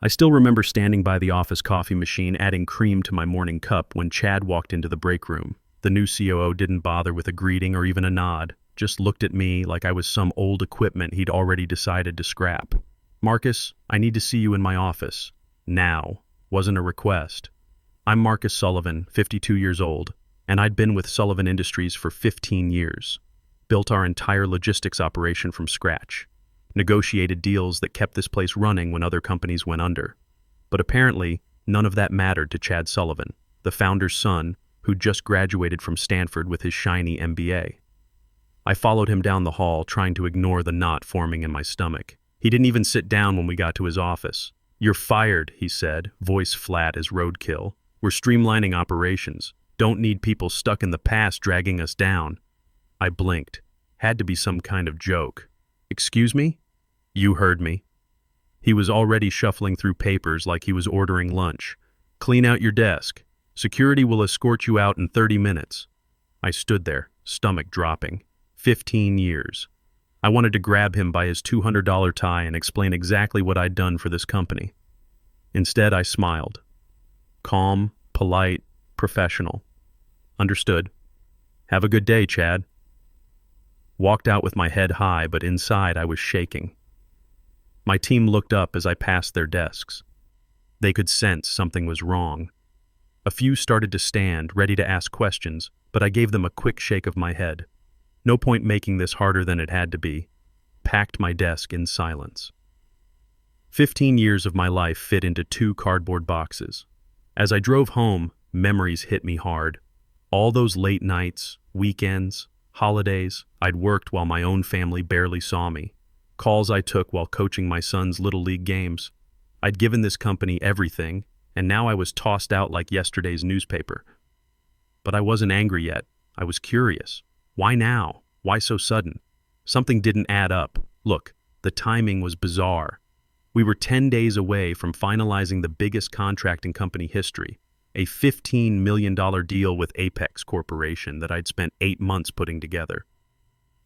I still remember standing by the office coffee machine adding cream to my morning cup when Chad walked into the break room. The new COO didn't bother with a greeting or even a nod, just looked at me like I was some old equipment he'd already decided to scrap. "Marcus, I need to see you in my office. Now." Wasn't a request. I'm Marcus Sullivan, 52 years old, and I'd been with Sullivan Industries for 15 years. Built our entire logistics operation from scratch. Negotiated deals that kept this place running when other companies went under. But apparently, none of that mattered to Chad Sullivan, the founder's son, who just graduated from Stanford with his shiny MBA. I followed him down the hall, trying to ignore the knot forming in my stomach. He didn't even sit down when we got to his office. "You're fired," he said, voice flat as roadkill. "We're streamlining operations. Don't need people stuck in the past dragging us down." I blinked. Had to be some kind of joke. "Excuse me?" "You heard me." He was already shuffling through papers like he was ordering lunch. "Clean out your desk. Security will escort you out in 30 minutes. I stood there, stomach dropping. 15 years. I wanted to grab him by his $200 tie and explain exactly what I'd done for this company. Instead, I smiled. Calm, polite, professional. "Understood. Have a good day, Chad." Walked out with my head high, but inside I was shaking. My team looked up as I passed their desks. They could sense something was wrong. A few started to stand, ready to ask questions, but I gave them a quick shake of my head. No point making this harder than it had to be. Packed my desk in silence. 15 years of my life fit into 2 cardboard boxes. As I drove home, memories hit me hard. All those late nights, weekends, holidays, I'd worked while my own family barely saw me. Calls I took while coaching my son's Little League games. I'd given this company everything, and now I was tossed out like yesterday's newspaper. But I wasn't angry yet. I was curious. Why now? Why so sudden? Something didn't add up. Look, the timing was bizarre. We were 10 days away from finalizing the biggest contract in company history, a $15 million deal with Apex Corporation that I'd spent 8 months putting together.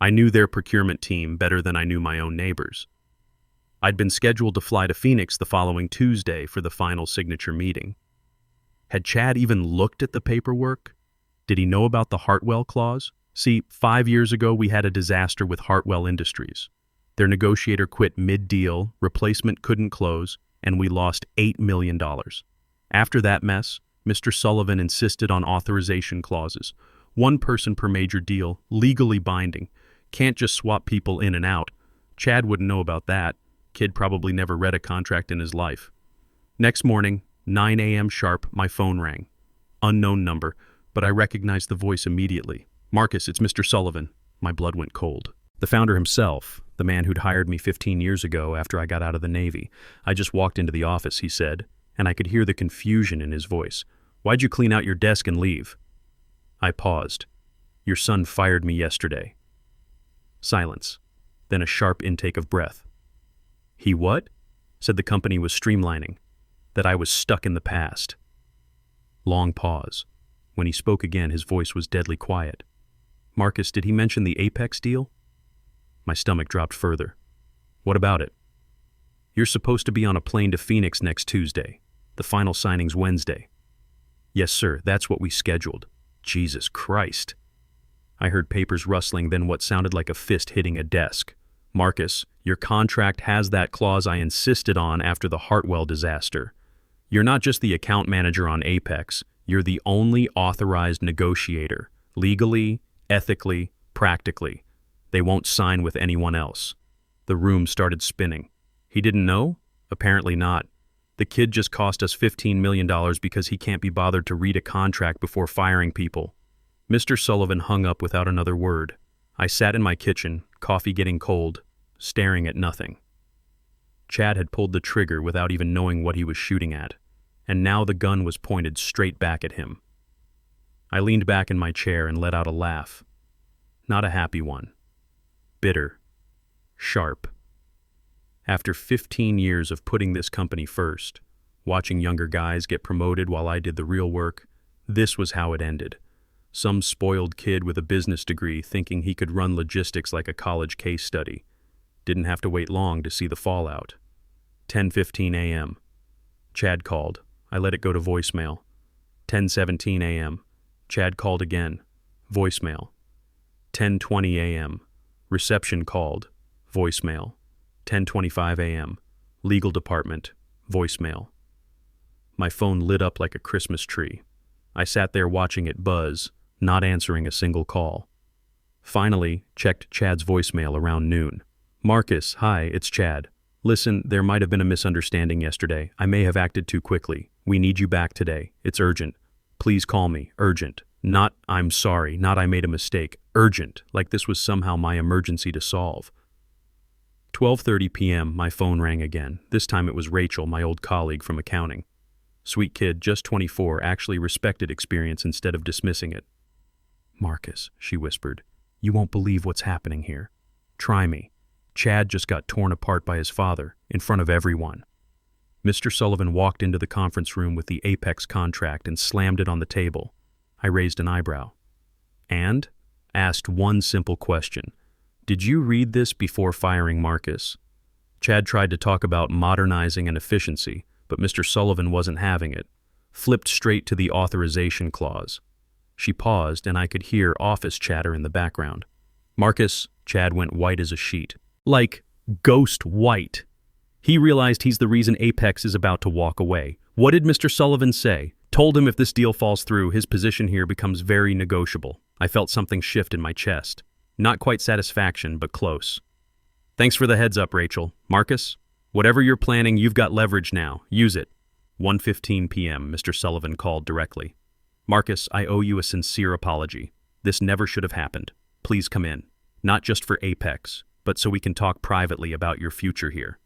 I knew their procurement team better than I knew my own neighbors. I'd been scheduled to fly to Phoenix the following Tuesday for the final signature meeting. Had Chad even looked at the paperwork? Did he know about the Hartwell clause? See, 5 years ago we had a disaster with Hartwell Industries. Their negotiator quit mid-deal, replacement couldn't close, and we lost $8 million. After that mess, Mr. Sullivan insisted on authorization clauses. 1 person per major deal, legally binding. Can't just swap people in and out. Chad wouldn't know about that. Kid probably never read a contract in his life. Next morning, 9 a.m. sharp, my phone rang. Unknown number, but I recognized the voice immediately. "Marcus, it's Mr. Sullivan." My blood went cold. The founder himself, the man who'd hired me 15 years ago after I got out of the Navy. "I just walked into the office," he said, and I could hear the confusion in his voice. "Why'd you clean out your desk and leave?" I paused. "Your son fired me yesterday." Silence, then a sharp intake of breath. "He what?" Said the company was streamlining, that I was stuck in the past. Long pause. When he spoke again, his voice was deadly quiet. "Marcus, did he mention the Apex deal?" My stomach dropped further. "What about it?" "You're supposed to be on a plane to Phoenix next Tuesday. The final signing's Wednesday." "Yes, sir, that's what we scheduled." Jesus Christ. I heard papers rustling, then what sounded like a fist hitting a desk. "Marcus, your contract has that clause I insisted on after the Hartwell disaster. You're not just the account manager on Apex, you're the only authorized negotiator, legally, ethically, practically. They won't sign with anyone else." The room started spinning. He didn't know? Apparently not. The kid just cost us $15 million because he can't be bothered to read a contract before firing people. Mr. Sullivan hung up without another word. I sat in my kitchen, coffee getting cold, staring at nothing. Chad had pulled the trigger without even knowing what he was shooting at, and now the gun was pointed straight back at him. I leaned back in my chair and let out a laugh. Not a happy one. Bitter. Sharp. After 15 years of putting this company first, watching younger guys get promoted while I did the real work, this was how it ended. Some spoiled kid with a business degree thinking he could run logistics like a college case study. Didn't have to wait long to see the fallout. 10:15 a.m. Chad called. I let it go to voicemail. 10:17 a.m. Chad called again. Voicemail. 10:20 a.m. Reception called. Voicemail. 10:25 a.m. Legal department. Voicemail. My phone lit up like a Christmas tree. I sat there watching it buzz, not answering a single call. Finally, checked Chad's voicemail around noon. Marcus, hi, it's Chad. Listen, there might have been a misunderstanding yesterday. I may have acted too quickly. We need you back today. It's urgent. Please call me. Urgent. Not, I'm sorry, not I made a mistake. Urgent, like this was somehow my emergency to solve. 12:30 p.m., my phone rang again. This time it was Rachel, my old colleague from accounting. Sweet kid, just 24, actually respected experience instead of dismissing it. Marcus, she whispered, you won't believe what's happening here. Try me. Chad just got torn apart by his father, in front of everyone. Mr. Sullivan walked into the conference room with the Apex contract and slammed it on the table. I raised an eyebrow. And? Asked one simple question. Did you read this before firing Marcus? Chad tried to talk about modernizing and efficiency, but Mr. Sullivan wasn't having it. Flipped straight to the authorization clause. She paused, and I could hear office chatter in the background. Marcus, Chad went white as a sheet. Like, ghost white. He realized he's the reason Apex is about to walk away. What did Mr. Sullivan say? Told him if this deal falls through, his position here becomes very negotiable. I felt something shift in my chest. Not quite satisfaction, but close. Thanks for the heads up, Rachel. Marcus, whatever you're planning, you've got leverage now. Use it. 1:15 p.m., Mr. Sullivan called directly. Marcus, I owe you a sincere apology. This never should have happened. Please come in. Not just for Apex, but so we can talk privately about your future here.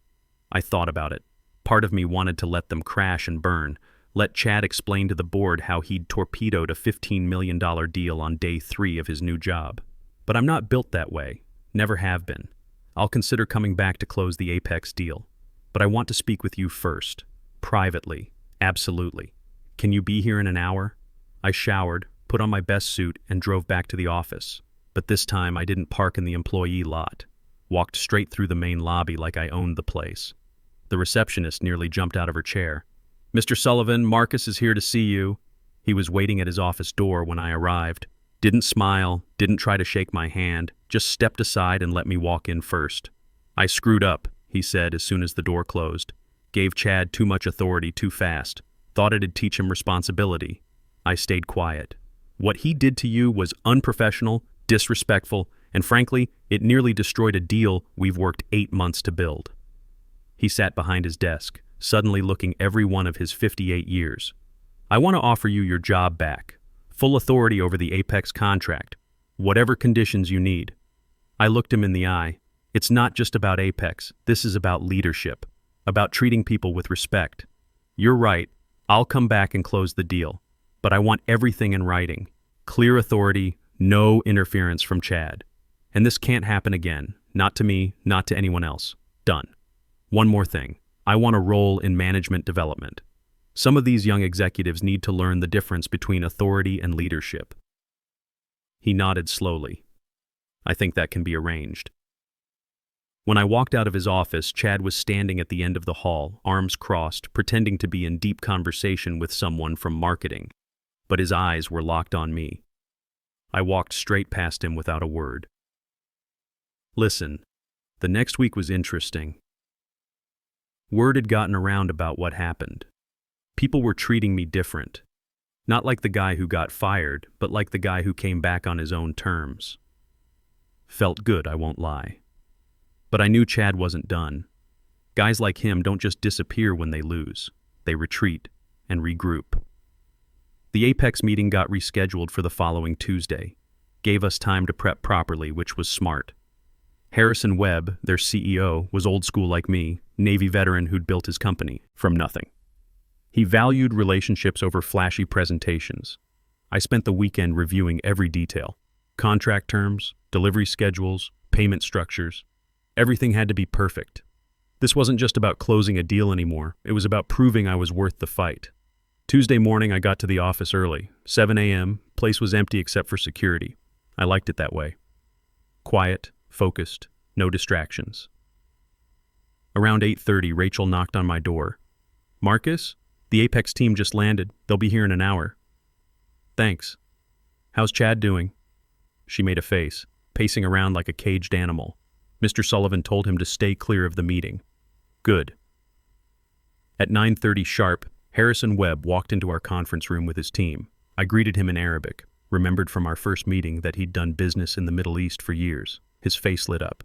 I thought about it. Part of me wanted to let them crash and burn, let Chad explain to the board how he'd torpedoed a $15 million deal on day 3 of his new job. But I'm not built that way. Never have been. I'll consider coming back to close the Apex deal. But I want to speak with you first. Privately. Absolutely. Can you be here in an hour? I showered, put on my best suit, and drove back to the office. But this time I didn't park in the employee lot. Walked straight through the main lobby like I owned the place. The receptionist nearly jumped out of her chair. Mr. Sullivan, Marcus is here to see you. He was waiting at his office door when I arrived. Didn't smile, didn't try to shake my hand, just stepped aside and let me walk in first. I screwed up, he said as soon as the door closed. Gave Chad too much authority too fast. Thought it'd teach him responsibility. I stayed quiet. What he did to you was unprofessional, disrespectful, and frankly, it nearly destroyed a deal we've worked 8 months to build. He sat behind his desk, suddenly looking every one of his 58 years. I want to offer you your job back. Full authority over the Apex contract. Whatever conditions you need. I looked him in the eye. It's not just about Apex. This is about leadership. About treating people with respect. You're right. I'll come back and close the deal. But I want everything in writing. Clear authority, no interference from Chad. And this can't happen again. Not to me, not to anyone else. Done. One more thing. I want a role in management development. Some of these young executives need to learn the difference between authority and leadership. He nodded slowly. I think that can be arranged. When I walked out of his office, Chad was standing at the end of the hall, arms crossed, pretending to be in deep conversation with someone from marketing. But his eyes were locked on me. I walked straight past him without a word. Listen, the next week was interesting. Word had gotten around about what happened. People were treating me different. Not like the guy who got fired, but like the guy who came back on his own terms. Felt good, I won't lie. But I knew Chad wasn't done. Guys like him don't just disappear when they lose. They retreat and regroup. The Apex meeting got rescheduled for the following Tuesday. Gave us time to prep properly, which was smart. Harrison Webb, their CEO, was old school like me, Navy veteran who'd built his company from nothing. He valued relationships over flashy presentations. I spent the weekend reviewing every detail. Contract terms, delivery schedules, payment structures. Everything had to be perfect. This wasn't just about closing a deal anymore. It was about proving I was worth the fight. Tuesday morning, I got to the office early. 7 a.m., place was empty except for security. I liked it that way. Quiet, focused, no distractions. Around 8:30, Rachel knocked on my door. Marcus? The Apex team just landed. They'll be here in an hour. Thanks. How's Chad doing? She made a face, pacing around like a caged animal. Mr. Sullivan told him to stay clear of the meeting. Good. At 9:30 sharp, Harrison Webb walked into our conference room with his team. I greeted him in Arabic, remembered from our first meeting that he'd done business in the Middle East for years. His face lit up.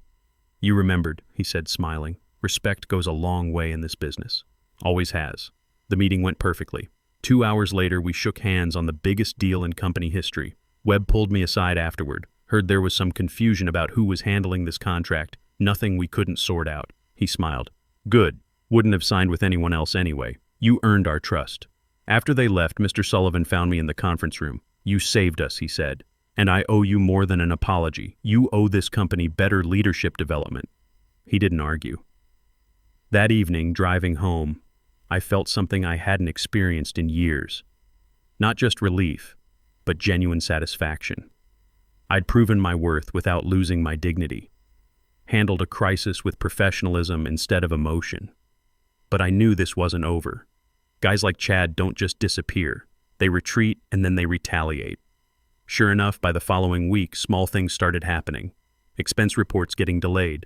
You remembered, he said, smiling. Respect goes a long way in this business. Always has. The meeting went perfectly. 2 hours later, we shook hands on the biggest deal in company history. Webb pulled me aside afterward, heard there was some confusion about who was handling this contract, nothing we couldn't sort out. He smiled. Good. Wouldn't have signed with anyone else anyway. You earned our trust. After they left, Mr. Sullivan found me in the conference room. You saved us, he said. And I owe you more than an apology. You owe this company better leadership development. He didn't argue. That evening, driving home, I felt something I hadn't experienced in years. Not just relief, but genuine satisfaction. I'd proven my worth without losing my dignity. Handled a crisis with professionalism instead of emotion. But I knew this wasn't over. Guys like Chad don't just disappear. They retreat and then they retaliate. Sure enough, by the following week, small things started happening. Expense reports getting delayed.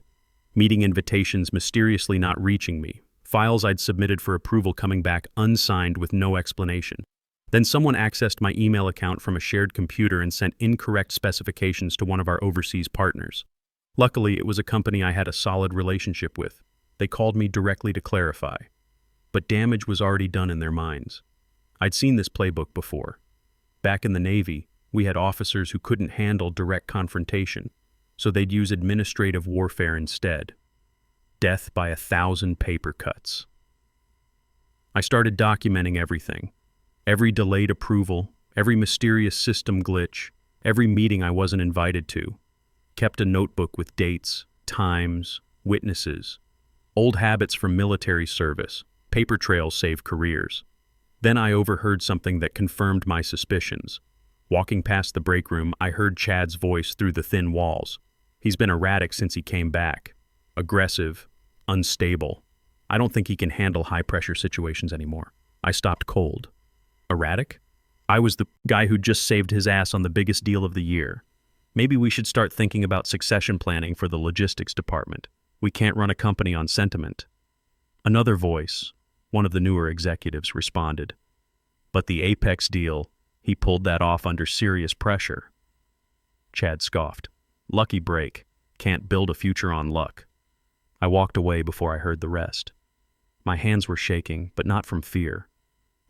Meeting invitations mysteriously not reaching me. Files I'd submitted for approval coming back unsigned with no explanation. Then someone accessed my email account from a shared computer and sent incorrect specifications to one of our overseas partners. Luckily, it was a company I had a solid relationship with. They called me directly to clarify. But damage was already done in their minds. I'd seen this playbook before. Back in the Navy, we had officers who couldn't handle direct confrontation, so they'd use administrative warfare instead. Death by 1,000 paper cuts. I started documenting everything. Every delayed approval, every mysterious system glitch, every meeting I wasn't invited to. Kept a notebook with dates, times, witnesses. Old habits from military service. Paper trails save careers. Then I overheard something that confirmed my suspicions. Walking past the break room, I heard Chad's voice through the thin walls. He's been erratic since he came back. Aggressive, unstable. I don't think he can handle high-pressure situations anymore. I stopped cold. Erratic? I was the guy who just saved his ass on the biggest deal of the year. Maybe we should start thinking about succession planning for the logistics department. We can't run a company on sentiment. Another voice, one of the newer executives, responded. But the Apex deal, he pulled that off under serious pressure. Chad scoffed. Lucky break. Can't build a future on luck. I walked away before I heard the rest. My hands were shaking, but not from fear.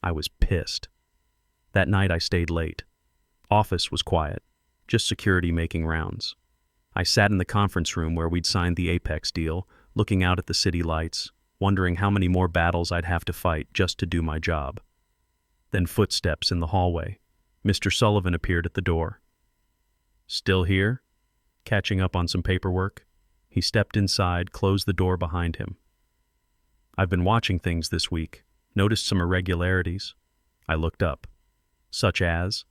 I was pissed. That night I stayed late. Office was quiet, just security making rounds. I sat in the conference room where we'd signed the Apex deal, looking out at the city lights, wondering how many more battles I'd have to fight just to do my job. Then footsteps in the hallway. Mr. Sullivan appeared at the door. Still here? Catching up on some paperwork? He stepped inside, closed the door behind him. I've been watching things this week, noticed some irregularities. I looked up. Such as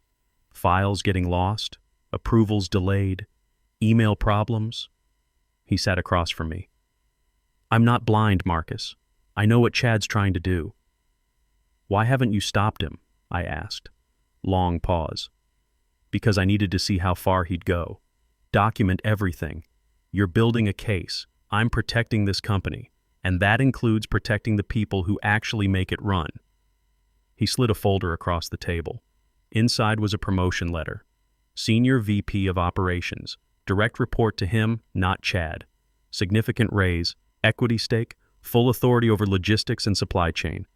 files getting lost, approvals delayed, email problems. He sat across from me. I'm not blind, Marcus. I know what Chad's trying to do. Why haven't you stopped him? I asked. Long pause. Because I needed to see how far he'd go. Document everything. You're building a case. I'm protecting this company, and that includes protecting the people who actually make it run. He slid a folder across the table. Inside was a promotion letter. Senior VP of Operations. Direct report to him, not Chad. Significant raise, equity stake, full authority over logistics and supply chain.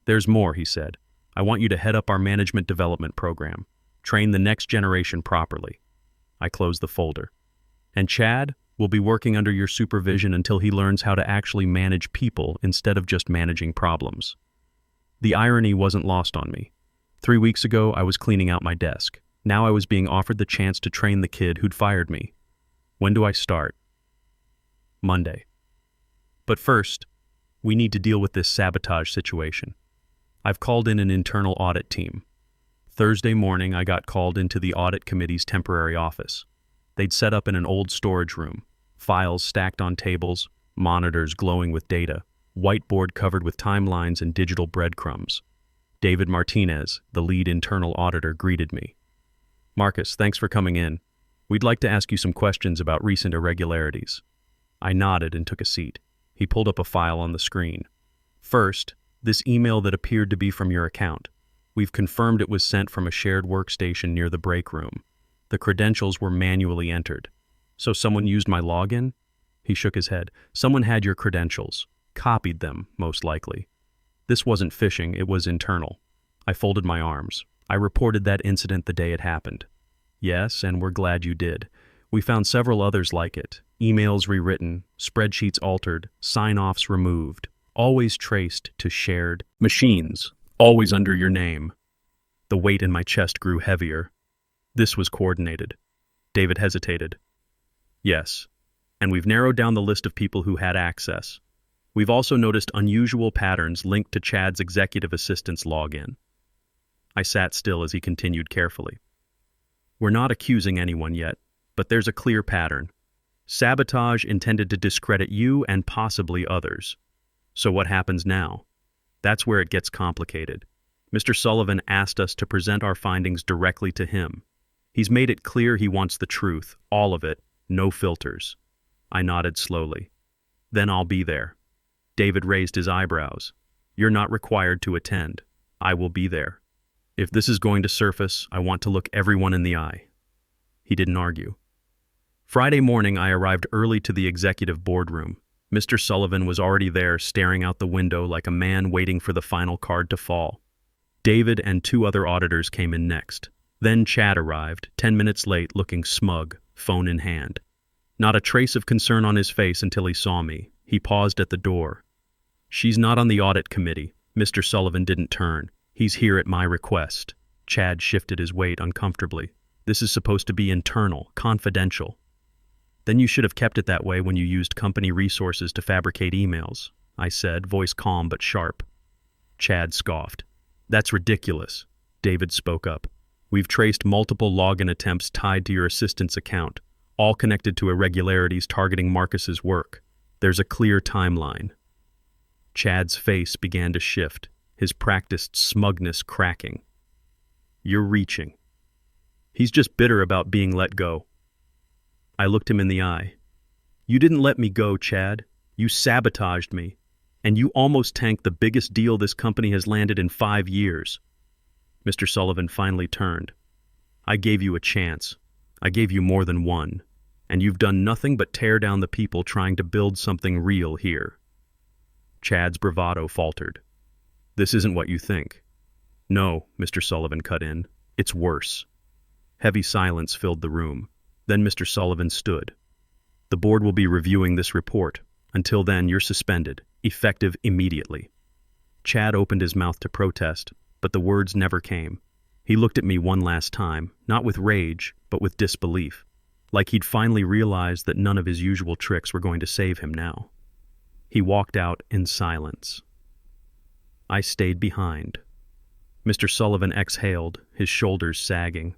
There's more, he said. I want you to head up our management development program. Train the next generation properly. I closed the folder. And Chad will be working under your supervision until he learns how to actually manage people instead of just managing problems. The irony wasn't lost on me. 3 weeks ago, I was cleaning out my desk. Now I was being offered the chance to train the kid who'd fired me. When do I start? Monday. But first, we need to deal with this sabotage situation. I've called in an internal audit team. Thursday morning, I got called into the audit committee's temporary office. They'd set up in an old storage room, files stacked on tables, monitors glowing with data, whiteboard covered with timelines and digital breadcrumbs. David Martinez, the lead internal auditor, greeted me. "Marcus, thanks for coming in. We'd like to ask you some questions about recent irregularities." I nodded and took a seat. He pulled up a file on the screen. "First, this email that appeared to be from your account. We've confirmed it was sent from a shared workstation near the break room. The credentials were manually entered. So someone used my login?" He shook his head. "Someone had your credentials. Copied them, most likely. This wasn't phishing, it was internal." I folded my arms. "I reported that incident the day it happened." "Yes, and we're glad you did. We found several others like it. Emails rewritten, spreadsheets altered, sign-offs removed, always traced to shared machines, always under your name." The weight in my chest grew heavier. "This was coordinated." David hesitated. "Yes, and we've narrowed down the list of people who had access. We've also noticed unusual patterns linked to Chad's executive assistant's login." I sat still as he continued carefully. "We're not accusing anyone yet, but there's a clear pattern. Sabotage intended to discredit you and possibly others. So what happens now? That's where it gets complicated. Mr. Sullivan asked us to present our findings directly to him. He's made it clear he wants the truth, all of it, no filters." I nodded slowly. "Then I'll be there." David raised his eyebrows. "You're not required to attend. I will be there. If this is going to surface, I want to look everyone in the eye." He didn't argue. Friday morning, I arrived early to the executive boardroom. Mr. Sullivan was already there, staring out the window like a man waiting for the final card to fall. David and 2 other auditors came in next. Then Chad arrived, 10 minutes late, looking smug, phone in hand. Not a trace of concern on his face until he saw me. He paused at the door. "She's not on the audit committee." Mr. Sullivan didn't turn. "He's here at my request." Chad shifted his weight uncomfortably. "This is supposed to be internal, confidential." "Then you should have kept it that way when you used company resources to fabricate emails," I said, voice calm but sharp. Chad scoffed. "That's ridiculous." David spoke up. "We've traced multiple login attempts tied to your assistant's account, all connected to irregularities targeting Marcus's work. There's a clear timeline." Chad's face began to shift, his practiced smugness cracking. "You're reaching." "He's just bitter about being let go." I looked him in the eye. "You didn't let me go, Chad. You sabotaged me. And you almost tanked the biggest deal this company has landed in 5 years. Mr. Sullivan finally turned. "I gave you a chance. I gave you more than one. And you've done nothing but tear down the people trying to build something real here." Chad's bravado faltered. "This isn't what you think." "No," Mr. Sullivan cut in. "It's worse." Heavy silence filled the room. Then Mr. Sullivan stood. "The board will be reviewing this report. Until then, you're suspended, effective immediately." Chad opened his mouth to protest, but the words never came. He looked at me one last time, not with rage, but with disbelief, like he'd finally realized that none of his usual tricks were going to save him now. He walked out in silence. I stayed behind. Mr. Sullivan exhaled, his shoulders sagging.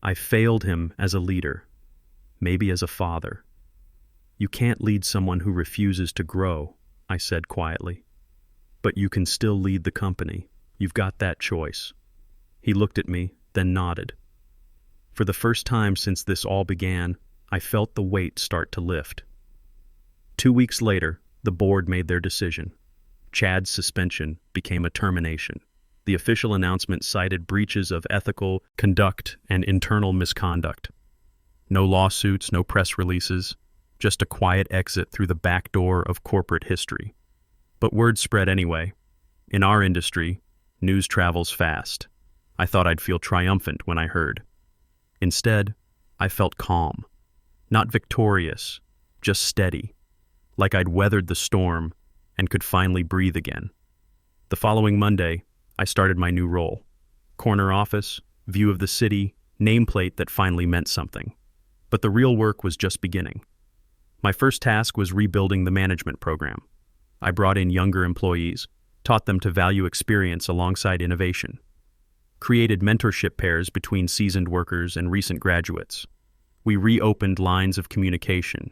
I failed him as a leader, maybe as a father. "You can't lead someone who refuses to grow," I said quietly. "But you can still lead the company. You've got that choice." He looked at me, then nodded. For the first time since this all began, I felt the weight start to lift. 2 weeks later, the board made their decision. Chad's suspension became a termination. The official announcement cited breaches of ethical conduct and internal misconduct. No lawsuits, no press releases, just a quiet exit through the back door of corporate history. But word spread anyway. In our industry, news travels fast. I thought I'd feel triumphant when I heard. Instead, I felt calm. Not victorious, just steady. Like I'd weathered the storm and could finally breathe again. The following Monday, I started my new role. Corner office, view of the city, nameplate that finally meant something. But the real work was just beginning. My first task was rebuilding the management program. I brought in younger employees, taught them to value experience alongside innovation. Created mentorship pairs between seasoned workers and recent graduates. We reopened lines of communication.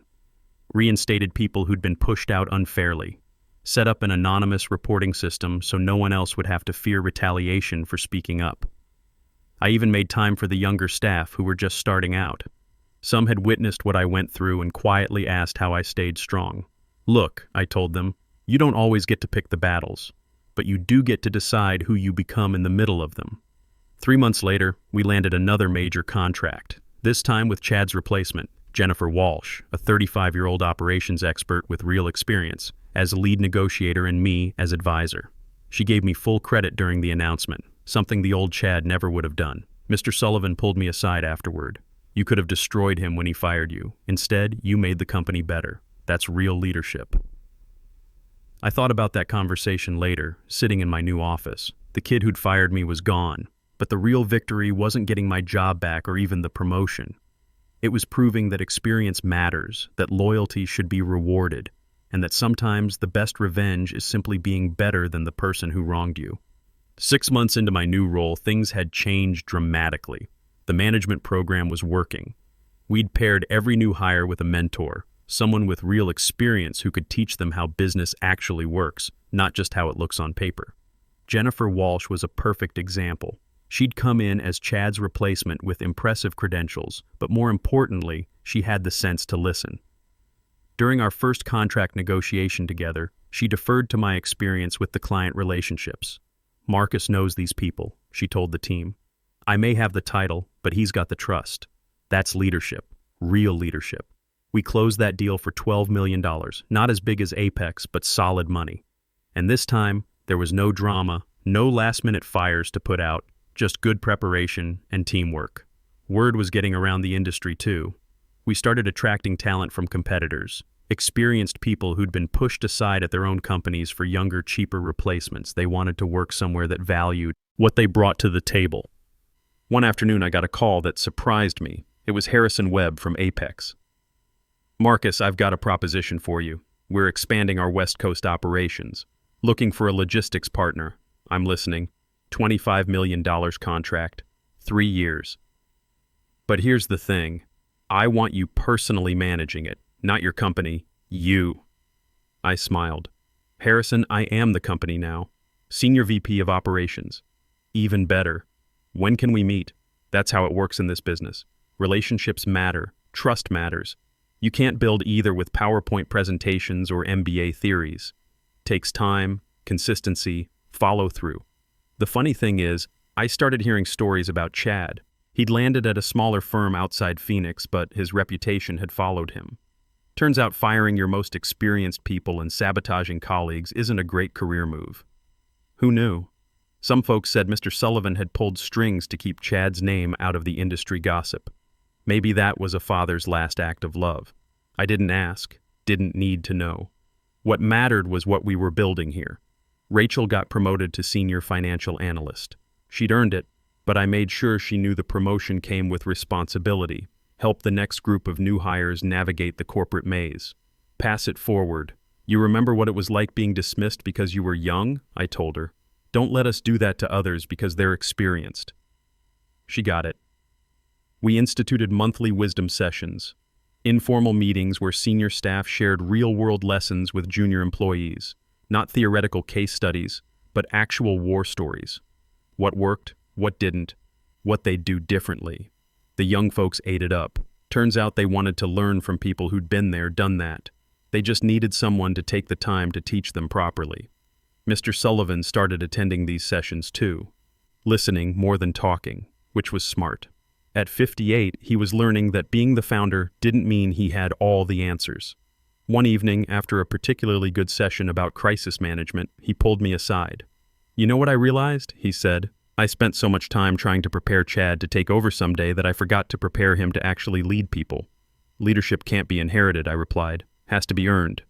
Reinstated people who'd been pushed out unfairly. set up an anonymous reporting system so no one else would have to fear retaliation for speaking up. I even made time for the younger staff who were just starting out. Some had witnessed what I went through and quietly asked how I stayed strong. Look, I told them, you don't always get to pick the battles, but you do get to decide who you become in the middle of them. 3 months later, we landed another major contract, this time with Chad's replacement, Jennifer Walsh, a 35-year-old operations expert with real experience, as lead negotiator and me as advisor. She gave me full credit during the announcement, something the old Chad never would have done. Mr. Sullivan pulled me aside afterward. You could have destroyed him when he fired you. Instead, you made the company better. That's real leadership. I thought about that conversation later, sitting in my new office. The kid who'd fired me was gone, but the real victory wasn't getting my job back or even the promotion. It was proving that experience matters, that loyalty should be rewarded, and that sometimes the best revenge is simply being better than the person who wronged you. 6 months into my new role, things had changed dramatically. The management program was working. We'd paired every new hire with a mentor, someone with real experience who could teach them how business actually works, not just how it looks on paper. Jennifer Walsh was a perfect example. She'd come in as Chad's replacement with impressive credentials, but more importantly, she had the sense to listen. During our first contract negotiation together, she deferred to my experience with the client relationships. Marcus knows these people, she told the team. I may have the title, but he's got the trust. That's leadership, real leadership. We closed that deal for $12 million, not as big as Apex, but solid money. And this time, there was no drama, no last-minute fires to put out, just good preparation and teamwork. Word was getting around the industry too. We started attracting talent from competitors, experienced people who'd been pushed aside at their own companies for younger, cheaper replacements. They wanted to work somewhere that valued what they brought to the table. One afternoon, I got a call that surprised me. It was Harrison Webb from Apex. Marcus, I've got a proposition for you. We're expanding our West Coast operations. Looking for a logistics partner. I'm listening. $25 million contract. 3 years. But here's the thing. I want you personally managing it, not your company. You. I smiled. Harrison, I am the company now. Senior VP of Operations. Even better. When can we meet? That's how it works in this business. Relationships matter. Trust matters. You can't build either with PowerPoint presentations or MBA theories. Takes time, consistency, follow through. The funny thing is, I started hearing stories about Chad. He'd landed at a smaller firm outside Phoenix, but his reputation had followed him. Turns out firing your most experienced people and sabotaging colleagues isn't a great career move. Who knew? Some folks said Mr. Sullivan had pulled strings to keep Chad's name out of the industry gossip. Maybe that was a father's last act of love. I didn't ask, didn't need to know. What mattered was what we were building here. Rachel got promoted to senior financial analyst. She'd earned it, but I made sure she knew the promotion came with responsibility. Help the next group of new hires navigate the corporate maze. Pass it forward. You remember what it was like being dismissed because you were young? I told her. Don't let us do that to others because they're experienced. She got it. We instituted monthly wisdom sessions, informal meetings where senior staff shared real-world lessons with junior employees, not theoretical case studies, but actual war stories. What worked, what didn't, what they'd do differently. The young folks ate it up. Turns out they wanted to learn from people who'd been there, done that. They just needed someone to take the time to teach them properly. Mr. Sullivan started attending these sessions too, listening more than talking, which was smart. At 58, he was learning that being the founder didn't mean he had all the answers. One evening, after a particularly good session about crisis management, he pulled me aside. You know what I realized? He said. I spent so much time trying to prepare Chad to take over someday that I forgot to prepare him to actually lead people. Leadership can't be inherited, I replied. Has to be earned.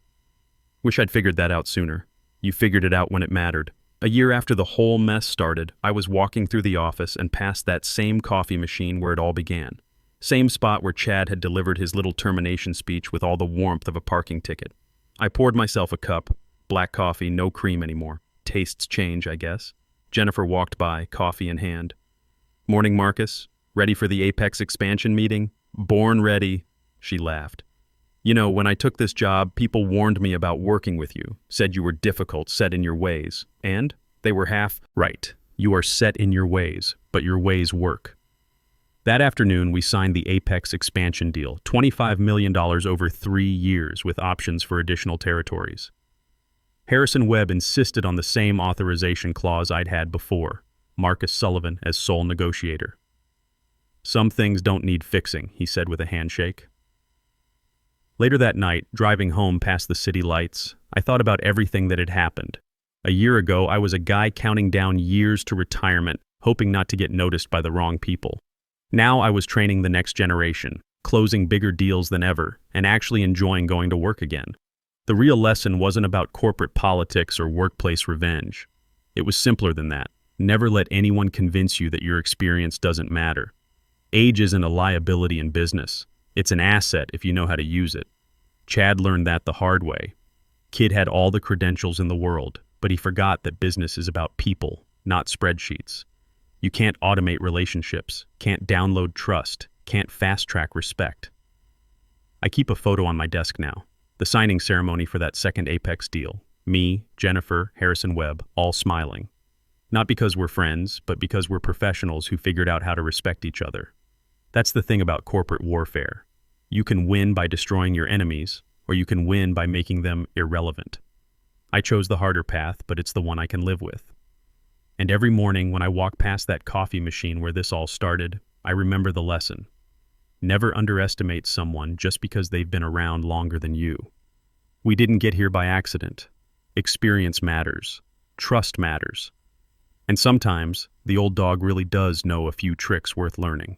Wish I'd figured that out sooner. You figured it out when it mattered. A year after the whole mess started, I was walking through the office and past that same coffee machine where it all began. Same spot where Chad had delivered his little termination speech with all the warmth of a parking ticket. I poured myself a cup. Black coffee, no cream anymore. Tastes change, I guess. Jennifer walked by, coffee in hand. Morning, Marcus. Ready for the Apex expansion meeting? Born ready. She laughed. You know, when I took this job, people warned me about working with you, said you were difficult, set in your ways. And they were half right. You are set in your ways, but your ways work. That afternoon, we signed the Apex expansion deal, $25 million over 3 years with options for additional territories. Harrison Webb insisted on the same authorization clause I'd had before, Marcus Sullivan as sole negotiator. Some things don't need fixing, he said with a handshake. Later that night, driving home past the city lights, I thought about everything that had happened. A year ago, I was a guy counting down years to retirement, hoping not to get noticed by the wrong people. Now I was training the next generation, closing bigger deals than ever, and actually enjoying going to work again. The real lesson wasn't about corporate politics or workplace revenge. It was simpler than that. Never let anyone convince you that your experience doesn't matter. Age isn't a liability in business. It's an asset if you know how to use it. Chad learned that the hard way. Kid had all the credentials in the world, but he forgot that business is about people, not spreadsheets. You can't automate relationships, can't download trust, can't fast-track respect. I keep a photo on my desk now. The signing ceremony for that second Apex deal. Me, Jennifer, Harrison Webb, all smiling. Not because we're friends, but because we're professionals who figured out how to respect each other. That's the thing about corporate warfare. You can win by destroying your enemies, or you can win by making them irrelevant. I chose the harder path, but it's the one I can live with. And every morning when I walk past that coffee machine where this all started, I remember the lesson. Never underestimate someone just because they've been around longer than you. We didn't get here by accident. Experience matters. Trust matters. And sometimes, the old dog really does know a few tricks worth learning.